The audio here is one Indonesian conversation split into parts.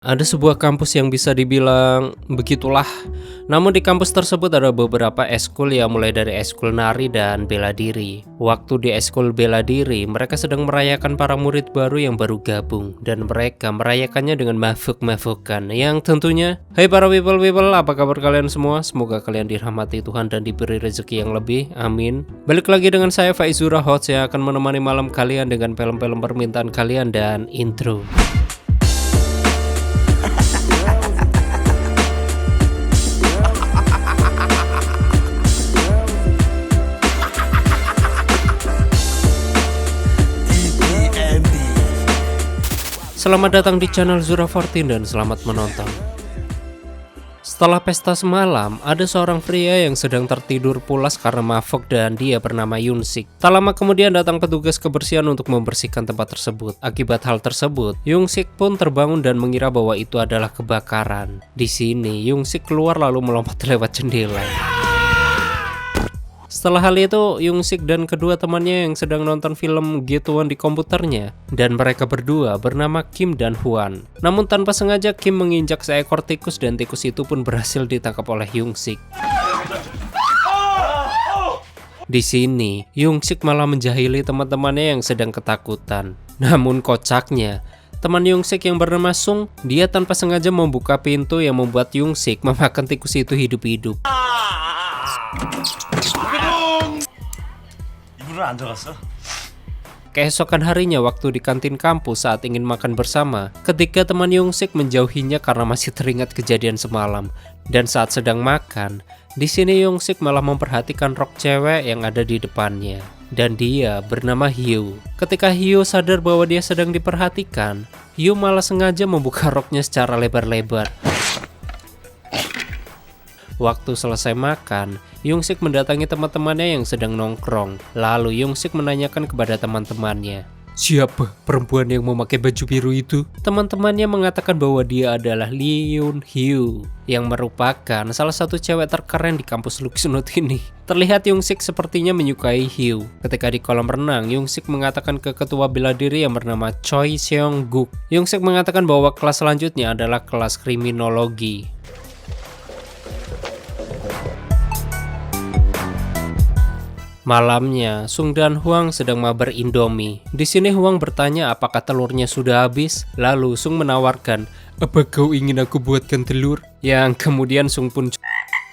Ada sebuah kampus yang bisa dibilang begitulah. Namun di kampus tersebut ada beberapa eskul yang mulai dari eskul nari dan bela diri. Waktu di eskul bela diri, mereka sedang merayakan para murid baru yang baru gabung. Dan mereka merayakannya dengan mabuk-mabukan. Yang tentunya, hai para people, apa kabar kalian semua? Semoga kalian dirahmati Tuhan dan diberi rezeki yang lebih, amin. Balik lagi dengan saya Faizura Hots yang akan menemani malam kalian dengan film-film permintaan kalian dan intro. Selamat datang di channel Zura14 dan selamat menonton. Setelah pesta semalam, ada seorang pria yang sedang tertidur pulas karena mabuk dan dia bernama Yoon-sik. Tak lama kemudian datang petugas kebersihan untuk membersihkan tempat tersebut. Akibat hal tersebut, Yoon-sik pun terbangun dan mengira bahwa itu adalah kebakaran. Di sini, Yoon-sik keluar lalu melompat lewat jendela. Setelah hal itu, Yoon-sik dan kedua temannya yang sedang nonton film gituan di komputernya, dan mereka berdua bernama Kim dan Hwan. Namun tanpa sengaja Kim menginjak seekor tikus dan tikus itu pun berhasil ditangkap oleh Yoon-sik. Di sini, Yoon-sik malah menjahili teman-temannya yang sedang ketakutan. Namun kocaknya, teman Yoon-sik yang bernama Sung, dia tanpa sengaja membuka pintu yang membuat Yoon-sik memakan tikus itu hidup-hidup. Keesokan harinya waktu di kantin kampus saat ingin makan bersama, ketika teman Yoon-sik menjauhinya karena masih teringat kejadian semalam. Dan saat sedang makan, di sini Yoon-sik malah memperhatikan rok cewek yang ada di depannya. Dan dia bernama Hyo. Ketika Hyo sadar bahwa dia sedang diperhatikan, Hyo malah sengaja membuka roknya secara lebar-lebar. Waktu selesai makan, Yoon-sik mendatangi teman-temannya yang sedang nongkrong. Lalu Yoon-sik menanyakan kepada teman-temannya, "Siapa perempuan yang memakai baju biru itu?" Teman-temannya mengatakan bahwa dia adalah Lee Yoon-hyo, yang merupakan salah satu cewek terkeren di kampus Luxnut ini. Terlihat Yoon-sik sepertinya menyukai Hyo. Ketika di kolam renang, Yoon-sik mengatakan ke ketua bela diri yang bernama Choi Seong-guk. Yoon-sik mengatakan bahwa kelas selanjutnya adalah kelas kriminologi. Malamnya, Sung dan Hwang sedang mabar Indomie. Di sini Hwang bertanya apakah telurnya sudah habis. Lalu Sung menawarkan, "Apa kau ingin aku buatkan telur?" Yang kemudian Sung pun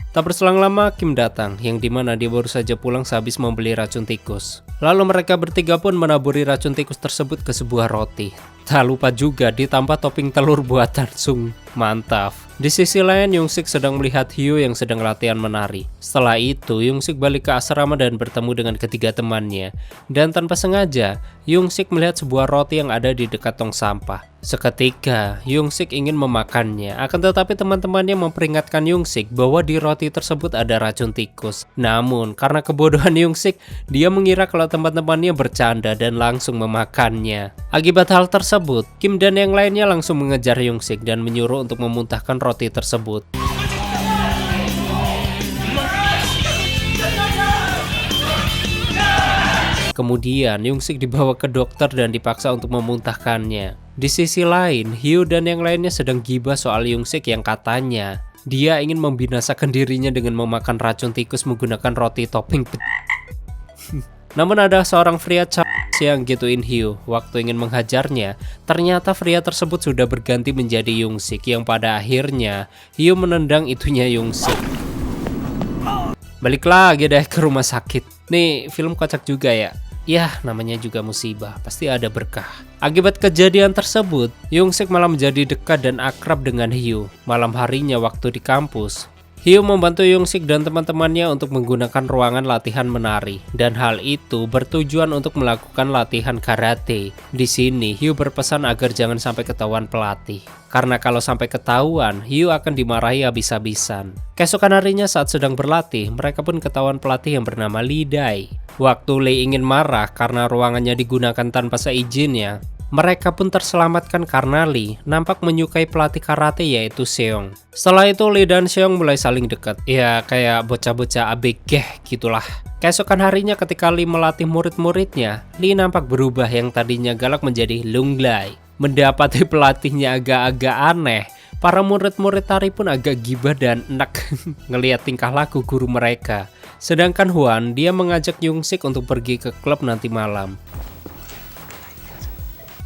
tak berselang lama Kim datang, yang dimana dia baru saja pulang sehabis membeli racun tikus. Lalu mereka bertiga pun menaburi racun tikus tersebut ke sebuah roti. Tak lupa juga ditambah topping telur buatan Sung. Mantap. Di sisi lain, Yoon-sik sedang melihat Hyo yang sedang latihan menari. Setelah itu, Yoon-sik balik ke asrama dan bertemu dengan ketiga temannya. Dan tanpa sengaja, Yoon-sik melihat sebuah roti yang ada di dekat tong sampah. Seketika, Yoon-sik ingin memakannya, akan tetapi teman-temannya memperingatkan Yoon-sik bahwa di roti tersebut ada racun tikus. Namun, karena kebodohan Yoon-sik, dia mengira kalau teman-temannya bercanda dan langsung memakannya. Akibat hal tersebut, Kim dan yang lainnya langsung mengejar Yoon-sik dan menyuruh untuk memuntahkan roti tersebut. Kemudian Yoon-sik dibawa ke dokter dan dipaksa untuk memuntahkannya. Di sisi lain, Hyo dan yang lainnya sedang gibah soal Yoon-sik yang katanya dia ingin membinasakan dirinya dengan memakan racun tikus menggunakan roti topping. Namun ada seorang pria yang gituin Hyo. Waktu ingin menghajarnya, ternyata pria tersebut sudah berganti menjadi Yoon-sik, yang pada akhirnya Hyo menendang itunya Yoon-sik. Balik lagi deh ke rumah sakit. Nih film kocak juga ya. Yah, namanya juga musibah, pasti ada berkah. Akibat kejadian tersebut, Yoon-sik malah menjadi dekat dan akrab dengan Hyo. Malam harinya waktu di kampus, Hyo membantu Yoon-sik dan teman-temannya untuk menggunakan ruangan latihan menari, dan hal itu bertujuan untuk melakukan latihan karate. Di sini Hyo berpesan agar jangan sampai ketahuan pelatih, karena kalau sampai ketahuan, Hyo akan dimarahi habis-habisan. Keesokan harinya saat sedang berlatih, mereka pun ketahuan pelatih yang bernama Lee Dae. Waktu Lee ingin marah karena ruangannya digunakan tanpa seizinnya, mereka pun terselamatkan karena Lee nampak menyukai pelatih karate yaitu Seong. Setelah itu Lee dan Seong mulai saling dekat. Ya kayak bocah-bocah ABG gitulah. Keesokan harinya ketika Lee melatih murid-muridnya, Lee nampak berubah yang tadinya galak menjadi lunglai. Mendapati pelatihnya agak-agak aneh, para murid-murid tari pun agak gibah dan enak ngelihat tingkah laku guru mereka. Sedangkan Hwan, dia mengajak Young-sik untuk pergi ke klub nanti malam.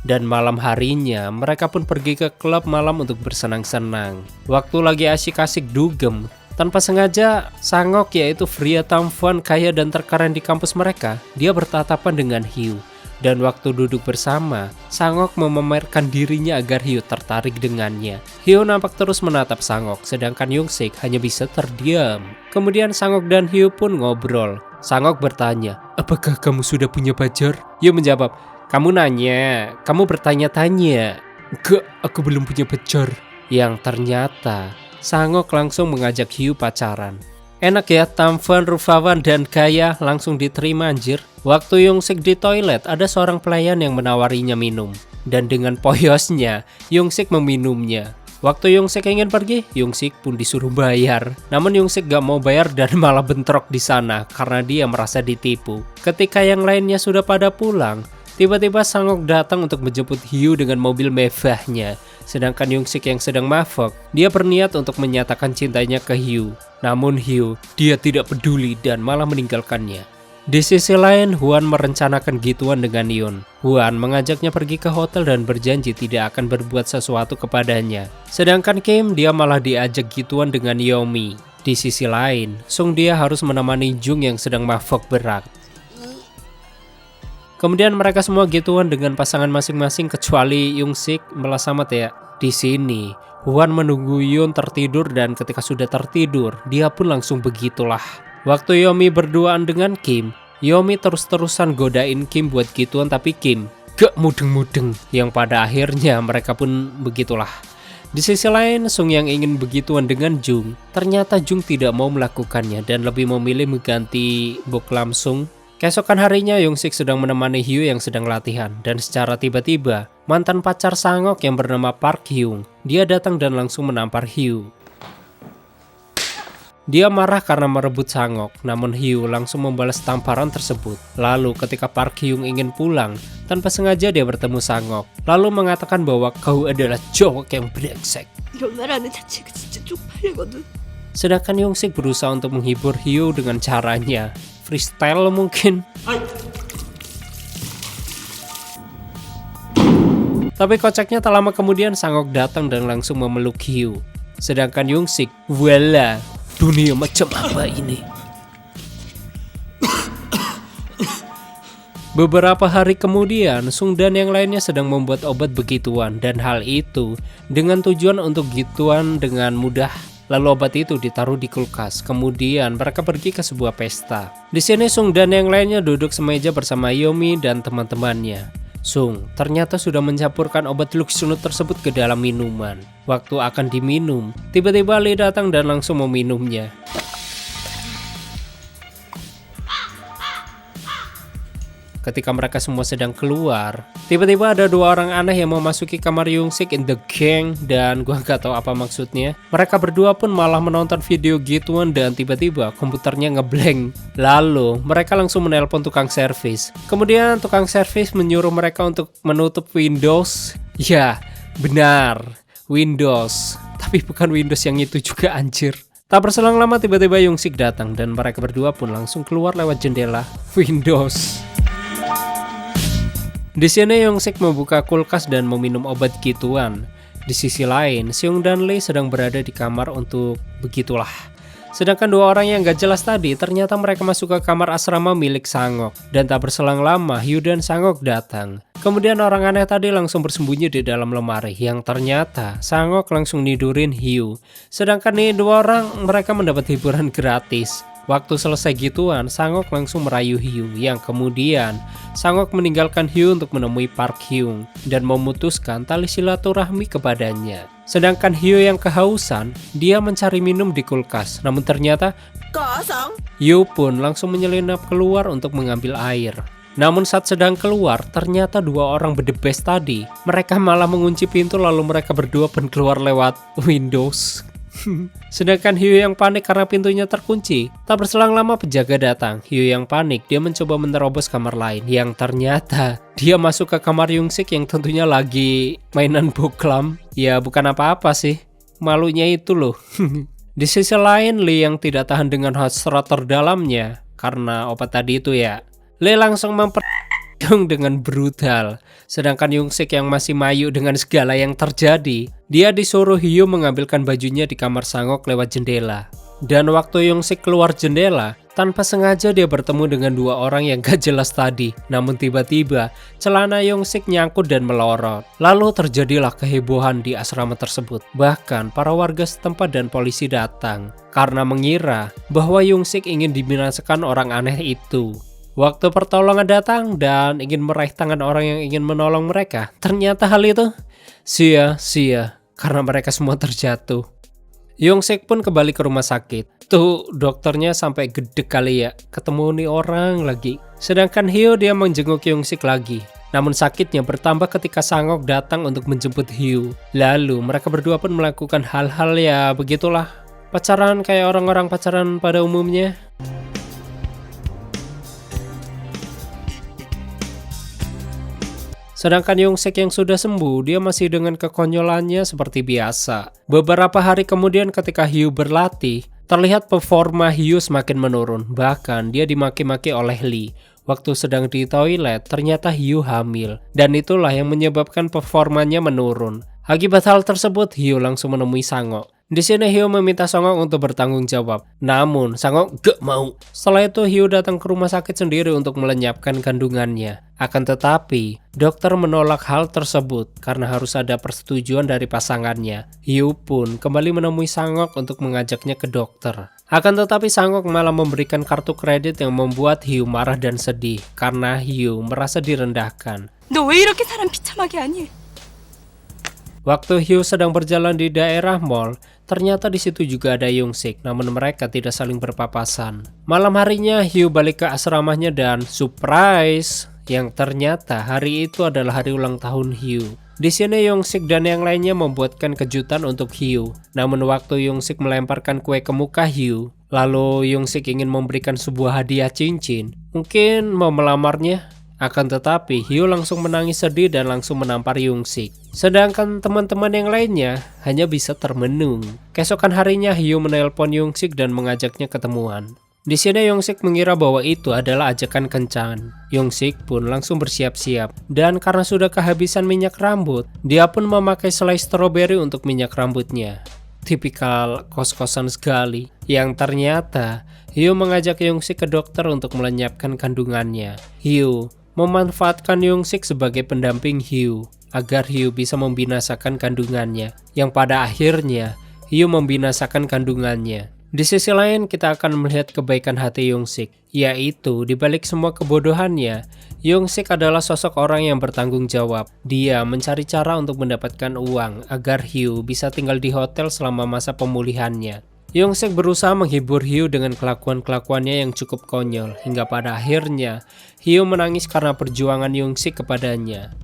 Dan malam harinya, mereka pun pergi ke klub malam untuk bersenang-senang. Waktu lagi asyik-asyik dugem, tanpa sengaja, Sang-ok yaitu pria tampan, kaya dan terkeren di kampus mereka, dia bertatapan dengan Hyo. Dan waktu duduk bersama, Sang-ok memamerkan dirinya agar Hyo tertarik dengannya. Hyo nampak terus menatap Sang-ok, sedangkan Young-sik hanya bisa terdiam. Kemudian Sang-ok dan Hyo pun ngobrol. Sang-ok bertanya, apakah kamu sudah punya pacar? Hyo menjawab, kamu nanya, kamu bertanya-tanya. Enggak, aku belum punya pacar. Yang ternyata, Sang-ok langsung mengajak Hyo pacaran. Enak ya, tampan, rupawan, dan kaya, langsung diterima anjir. Waktu Young-sik di toilet, ada seorang pelayan yang menawarinya minum. Dan dengan poyosnya, Young-sik meminumnya. Waktu Young-sik ingin pergi, Young-sik pun disuruh bayar. Namun Young-sik gak mau bayar dan malah bentrok di sana karena dia merasa ditipu. Ketika yang lainnya sudah pada pulang, tiba-tiba Sang-ok datang untuk menjemput Hyo dengan mobil mewahnya. Sedangkan Young-sik yang sedang mabok, dia berniat untuk menyatakan cintanya ke Hyo. Namun Hyo, dia tidak peduli dan malah meninggalkannya. Di sisi lain, Hwan merencanakan gituan dengan Yeon. Hwan mengajaknya pergi ke hotel dan berjanji tidak akan berbuat sesuatu kepadanya. Sedangkan Kim, dia malah diajak gituan dengan Yomi. Di sisi lain, Sung dia harus menemani Jung yang sedang mabok berat. Kemudian mereka semua gituan dengan pasangan masing-masing kecuali Young-sik malah sama ya. Di sini, Hwan menunggu Yeon tertidur dan ketika sudah tertidur, dia pun langsung begitulah. Waktu Yomi berduaan dengan Kim, Yomi terus-terusan godain Kim buat gituan tapi Kim gak mudeng-mudeng. Yang pada akhirnya mereka pun begitulah. Di sisi lain, Sung yang ingin begituan dengan Jung, ternyata Jung tidak mau melakukannya dan lebih memilih mengganti Bok Lam Sung. Keesokan harinya, Young-sik sedang menemani Hyo yang sedang latihan, dan secara tiba-tiba, mantan pacar Sang-ok yang bernama Park Hyung, dia datang dan langsung menampar Hyo. Dia marah karena merebut Sang-ok, namun Hyo langsung membalas tamparan tersebut. Lalu ketika Park Hyung ingin pulang, tanpa sengaja dia bertemu Sang-ok, lalu mengatakan bahwa kau adalah cowok yang brengsek. Sedangkan Young-sik berusaha untuk menghibur Hyo dengan caranya freestyle mungkin. Tapi kocaknya tak lama kemudian Sang-ok datang dan langsung memeluk Hyo. Sedangkan Young-sik, voila, dunia macam apa ini? Beberapa hari kemudian, Sung dan yang lainnya sedang membuat obat begituan, dan hal itu dengan tujuan untuk gituan dengan mudah. Lalu obat itu ditaruh di kulkas. Kemudian mereka pergi ke sebuah pesta. Di sini Sung dan yang lainnya duduk semeja bersama Yomi dan teman-temannya. Sung ternyata sudah mencampurkan obat Luxunut tersebut ke dalam minuman. Waktu akan diminum, tiba-tiba Lee datang dan langsung meminumnya. Ketika mereka semua sedang keluar, tiba-tiba ada dua orang aneh yang memasuki kamar Young-sik in the gang dan gua gak tahu apa maksudnya. Mereka berdua pun malah menonton video gituan dan tiba-tiba komputernya ngeblank. Lalu mereka langsung menelpon tukang servis. Kemudian tukang servis menyuruh mereka untuk menutup Windows. Ya, benar, Windows. Tapi bukan Windows yang itu juga anjir. Tak berselang lama tiba-tiba Young-sik datang dan mereka berdua pun langsung keluar lewat jendela Windows. Di sini Young-sik membuka kulkas dan meminum obat gituan. Di sisi lain, Seung dan Lee sedang berada di kamar untuk begitulah. Sedangkan dua orang yang gak jelas tadi ternyata mereka masuk ke kamar asrama milik Sang-ok. Dan tak berselang lama Hyo dan Sang-ok datang. Kemudian orang aneh tadi langsung bersembunyi di dalam lemari yang ternyata Sang-ok langsung nidurin Hyo. Sedangkan nih dua orang mereka mendapat hiburan gratis. Waktu selesai gituan, Sang-ok langsung merayu Hyo yang kemudian Sang-ok meninggalkan Hyo untuk menemui Park Hyung dan memutuskan tali silaturahmi kepadanya. Sedangkan Hyo yang kehausan, dia mencari minum di kulkas, namun ternyata Hyo pun langsung menyelinap keluar untuk mengambil air. Namun saat sedang keluar, ternyata dua orang bedebes tadi, mereka malah mengunci pintu lalu mereka berdua pun keluar lewat Windows. Sedangkan Hyo yang panik karena pintunya terkunci. Tak berselang lama penjaga datang. Hyo yang panik, dia mencoba menerobos kamar lain yang ternyata Dia masuk ke kamar Young-sik yang tentunya lagi mainan boklam. Ya bukan apa-apa sih, malunya itu loh. Di sisi lain, Lee yang tidak tahan dengan hasrat terdalamnya karena obat tadi itu ya, Lee langsung dengan brutal. Sedangkan Young-sik yang masih mayu dengan segala yang terjadi, dia disuruh Hyo mengambilkan bajunya di kamar Sang-ok lewat jendela. Dan waktu Young-sik keluar jendela, tanpa sengaja dia bertemu dengan dua orang yang gak jelas tadi. Namun tiba-tiba, celana Young-sik nyangkut dan melorot. Lalu terjadilah kehebohan di asrama tersebut. Bahkan para warga setempat dan polisi datang karena mengira bahwa Young-sik ingin dibinasakan orang aneh itu. Waktu pertolongan datang dan ingin meraih tangan orang yang ingin menolong mereka, ternyata hal itu sia-sia karena mereka semua terjatuh. Young-sik pun kembali ke rumah sakit. Tuh dokternya sampai gede kali ya, ketemu nih orang lagi. Sedangkan Hyo dia menjenguk Young-sik lagi. Namun sakitnya bertambah ketika Sang-ok datang untuk menjemput Hyo. Lalu mereka berdua pun melakukan hal-hal ya begitulah. Pacaran kayak orang-orang pacaran pada umumnya. Sedangkan Young-sik yang sudah sembuh, dia masih dengan kekonyolannya seperti biasa. Beberapa hari kemudian ketika Hyo berlatih, terlihat performa Hyo semakin menurun. Bahkan dia dimaki-maki oleh Lee. Waktu sedang di toilet, ternyata Hyo hamil. Dan itulah yang menyebabkan performanya menurun. Akibat hal tersebut, Hyo langsung menemui Sang-ok. Di sini Hyo meminta Sang-ok untuk bertanggung jawab. Namun Sang-ok gak mau. Setelah itu Hyo datang ke rumah sakit sendiri untuk melenyapkan kandungannya. Akan tetapi dokter menolak hal tersebut karena harus ada persetujuan dari pasangannya. Hyo pun kembali menemui Sang-ok untuk mengajaknya ke dokter. Akan tetapi Sang-ok malah memberikan kartu kredit yang membuat Hyo marah dan sedih karena Hyo merasa direndahkan. 너 왜 이렇게 사람 비참하게 하니? Waktu Hyo sedang berjalan di daerah mall, ternyata di situ juga ada Young-sik, namun mereka tidak saling berpapasan. Malam harinya Hyo balik ke asramanya dan surprise, yang ternyata hari itu adalah hari ulang tahun Hyo. Di sini Young-sik dan yang lainnya membuatkan kejutan untuk Hyo. Namun waktu Young-sik melemparkan kue ke muka Hyo, lalu Young-sik ingin memberikan sebuah hadiah cincin, mungkin mau melamarnya. Akan tetapi Hyo langsung menangis sedih dan langsung menampar Young-sik. Sedangkan teman-teman yang lainnya hanya bisa termenung. Keesokan harinya Hyo menelpon Young-sik dan mengajaknya ketemuan. Di sini Young-sik mengira bahwa itu adalah ajakan kencan. Young-sik pun langsung bersiap-siap. Dan karena sudah kehabisan minyak rambut, dia pun memakai selai stroberi untuk minyak rambutnya. Tipikal kos-kosan sekali. Yang ternyata Hyo mengajak Young-sik ke dokter untuk melenyapkan kandungannya. Hyo memanfaatkan Young-sik sebagai pendamping Hyo agar Hyo bisa membinasakan kandungannya, yang pada akhirnya Hyo membinasakan kandungannya. Di sisi lain kita akan melihat kebaikan hati Young-sik, yaitu di balik semua kebodohannya, Young-sik adalah sosok orang yang bertanggung jawab. Dia mencari cara untuk mendapatkan uang agar Hyo bisa tinggal di hotel selama masa pemulihannya. Young-sik berusaha menghibur Hyo dengan kelakuan-kelakuannya yang cukup konyol, hingga pada akhirnya Hyo menangis karena perjuangan Young-sik kepadanya.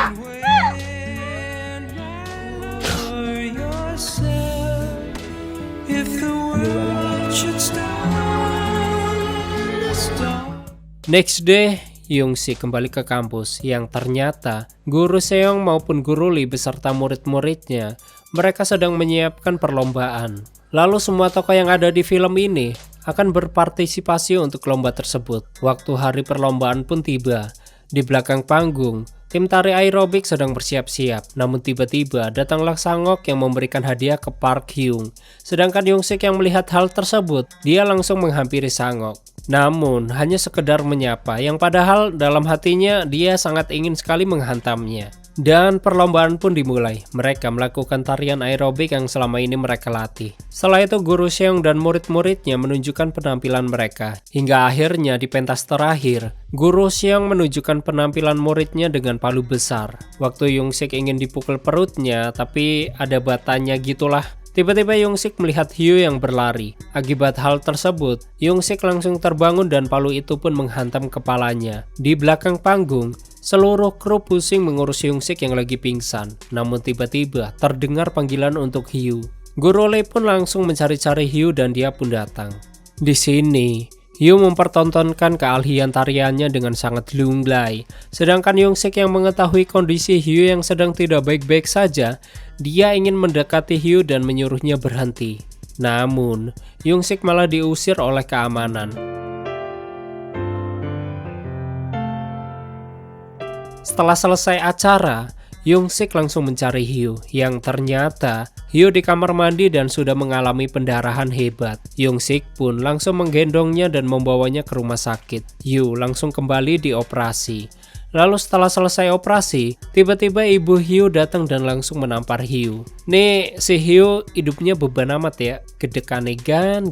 Next day, Young-sik kembali ke kampus yang ternyata guru Seong maupun guru Lee beserta murid-muridnya mereka sedang menyiapkan perlombaan. Lalu semua tokoh yang ada di film ini akan berpartisipasi untuk lomba tersebut. Waktu hari perlombaan pun tiba. Di belakang panggung, tim tari aerobik sedang bersiap-siap. Namun tiba-tiba datanglah Sang-ok yang memberikan hadiah ke Park Hyung. Sedangkan Young-sik yang melihat hal tersebut, dia langsung menghampiri Sang-ok. Namun hanya sekedar menyapa, yang padahal dalam hatinya dia sangat ingin sekali menghantamnya. Dan perlombaan pun dimulai. Mereka melakukan tarian aerobik yang selama ini mereka latih. Setelah itu guru Seong dan murid-muridnya menunjukkan penampilan mereka. Hingga akhirnya di pentas terakhir, guru Seong menunjukkan penampilan muridnya dengan palu besar. Waktu Young-sik ingin dipukul perutnya, tapi ada batanya gitulah. Tiba-tiba Young-sik melihat Hyo yang berlari. Akibat hal tersebut, Young-sik langsung terbangun dan palu itu pun menghantam kepalanya. Di belakang panggung, seluruh kru pusing mengurus Young-sik yang lagi pingsan. Namun tiba-tiba terdengar panggilan untuk Hyo. Guru Lee pun langsung mencari-cari Hyo dan dia pun datang. Di sini, Hyo mempertontonkan keahlian tariannya dengan sangat lunglai. Sedangkan Yongsik yang mengetahui kondisi Hyo yang sedang tidak baik-baik saja, dia ingin mendekati Hyo dan menyuruhnya berhenti. Namun, Yongsik malah diusir oleh keamanan. Setelah selesai acara, Yongsik langsung mencari Hyo, yang ternyata Hyo di kamar mandi dan sudah mengalami pendarahan hebat. Yongsik pun langsung menggendongnya dan membawanya ke rumah sakit. Hyo langsung kembali dioperasi. Lalu setelah selesai operasi, tiba-tiba ibu Hyo datang dan langsung menampar Hyo. Nih, si Hyo hidupnya beban amat ya, gedekane gan.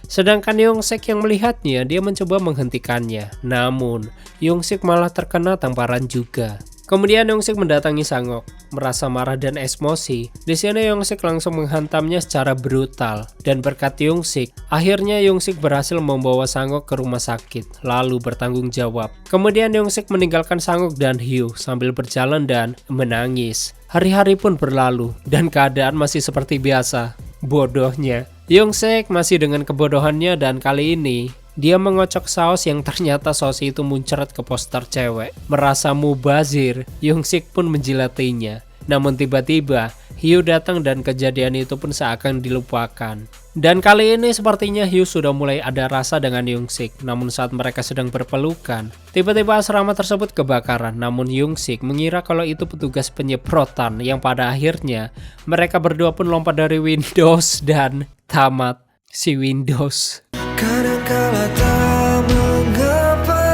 Sedangkan Yongsik yang melihatnya, dia mencoba menghentikannya. Namun, Yongsik malah terkena tamparan juga. Kemudian Yongsik mendatangi Sangok, merasa marah dan emosi. Di sini Yongsik langsung menghantamnya secara brutal. Dan berkat Yongsik, akhirnya Yongsik berhasil membawa Sangok ke rumah sakit, lalu bertanggung jawab. Kemudian Yongsik meninggalkan Sangok dan Hyo sambil berjalan dan menangis. Hari-hari pun berlalu, dan keadaan masih seperti biasa. Bodohnya, Yongsik masih dengan kebodohannya dan kali ini dia mengocok saus yang ternyata saus itu muncrat ke poster cewek. Merasa mubazir, Yongsik pun menjilatinya. Namun tiba-tiba, Hyo datang dan kejadian itu pun seakan dilupakan. Dan kali ini sepertinya Hyo sudah mulai ada rasa dengan Yongsik. Namun saat mereka sedang berpelukan, tiba-tiba asrama tersebut kebakaran. Namun Yongsik mengira kalau itu petugas penyemprotan yang pada akhirnya mereka berdua pun lompat dari Windows dan tamat si Windows. Kadangkala tak mengapa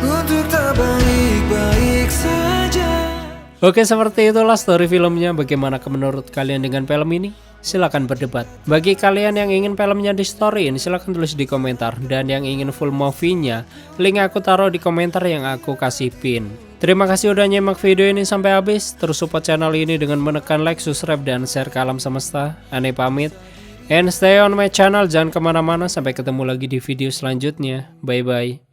untuk tak baik-baik saja. Oke, seperti itulah story filmnya. Bagaimana menurut kalian dengan film ini? Silahkan berdebat. Bagi kalian yang ingin filmnya di storyin, silahkan tulis di komentar. Dan yang ingin full movie-nya, link aku taruh di komentar yang aku kasih pin. Terima kasih udah nyimak video ini sampai habis. Terus support channel ini dengan menekan like, subscribe, dan share ke alam semesta. Aneh pamit. And stay on my channel, jangan kemana-mana, sampai ketemu lagi di video selanjutnya. Bye-bye.